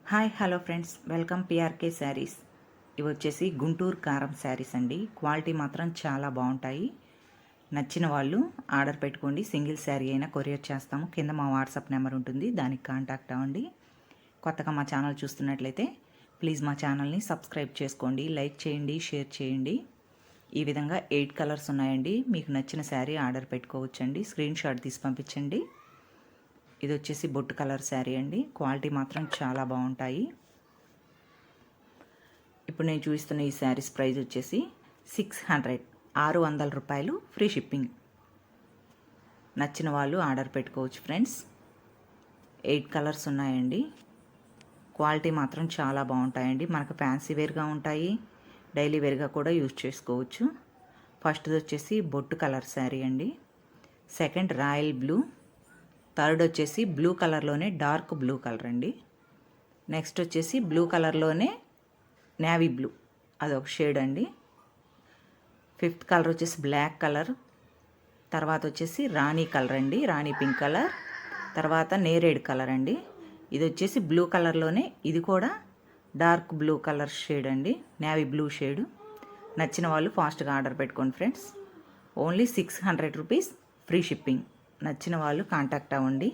Hi hello friends, welcome PRK saris. ఇవి వచ్చేసి గుంటూరు కారం శారీస్ అండి. క్వాలిటీ మాత్రం చాలా బాగుంటాయి. నచ్చిన వాళ్ళు ఆర్డర్ పెట్టుకోండి. సింగిల్ శారీ అయినా కొరియర్ చేస్తాము. కింద మా వాట్సాప్ నెంబర్ ఉంటుంది, దానికి కాంటాక్ట్ అవ్వండి. కొత్తగా మా ఛానల్ చూస్తున్నట్లయితే ప్లీజ్ మా ఛానల్ని సబ్స్క్రైబ్ చేసుకోండి, లైక్ చేయండి, షేర్ చేయండి. ఈ విధంగా 8 కలర్స్ ఉన్నాయండి. మీకు నచ్చిన శారీ ఆర్డర్ పెట్టుకోవచ్చండి. స్క్రీన్ షాట్ తీసి పంపించండి. ఇది వచ్చేసి బొట్టు కలర్ శారీ అండి. క్వాలిటీ మాత్రం చాలా బాగుంటాయి. ఇప్పుడు నేను చూపిస్తున్న ఈ శారీస్ ప్రైస్ వచ్చేసి 600 రూపాయలు, ఫ్రీ షిప్పింగ్. నచ్చిన వాళ్ళు ఆర్డర్ పెట్టుకోవచ్చు ఫ్రెండ్స్. 8 కలర్స్ ఉన్నాయండి. క్వాలిటీ మాత్రం చాలా బాగుంటాయండి. మనకు ఫ్యాన్సీ వేర్గా ఉంటాయి, డైలీ వేర్గా కూడా యూజ్ చేసుకోవచ్చు. ఫస్ట్ది వచ్చేసి బొట్టు కలర్ శారీ అండి. Second royal blue. థర్డ్ వచ్చేసి బ్లూ కలర్లోనే డార్క్ బ్లూ కలర్ అండి. నెక్స్ట్ వచ్చేసి బ్లూ కలర్లోనే నేవీ బ్లూ, అదొక షేడ్ అండి. ఫిఫ్త్ కలర్ వచ్చేసి బ్లాక్ కలర్. తర్వాత వచ్చేసి రాణి కలర్ అండి, రాణి పింక్ కలర్. తర్వాత నేరేడ్ కలర్ అండి. ఇది వచ్చేసి బ్లూ కలర్లోనే, ఇది కూడా డార్క్ బ్లూ కలర్ షేడ్ అండి, నేవీ బ్లూ షేడు. నచ్చిన వాళ్ళు ఫాస్ట్గా ఆర్డర్ పెట్టుకోండి friends. Only 600 rupees, free shipping. నచ్చిన వాళ్ళు కాంటాక్ట్ అవ్వండి.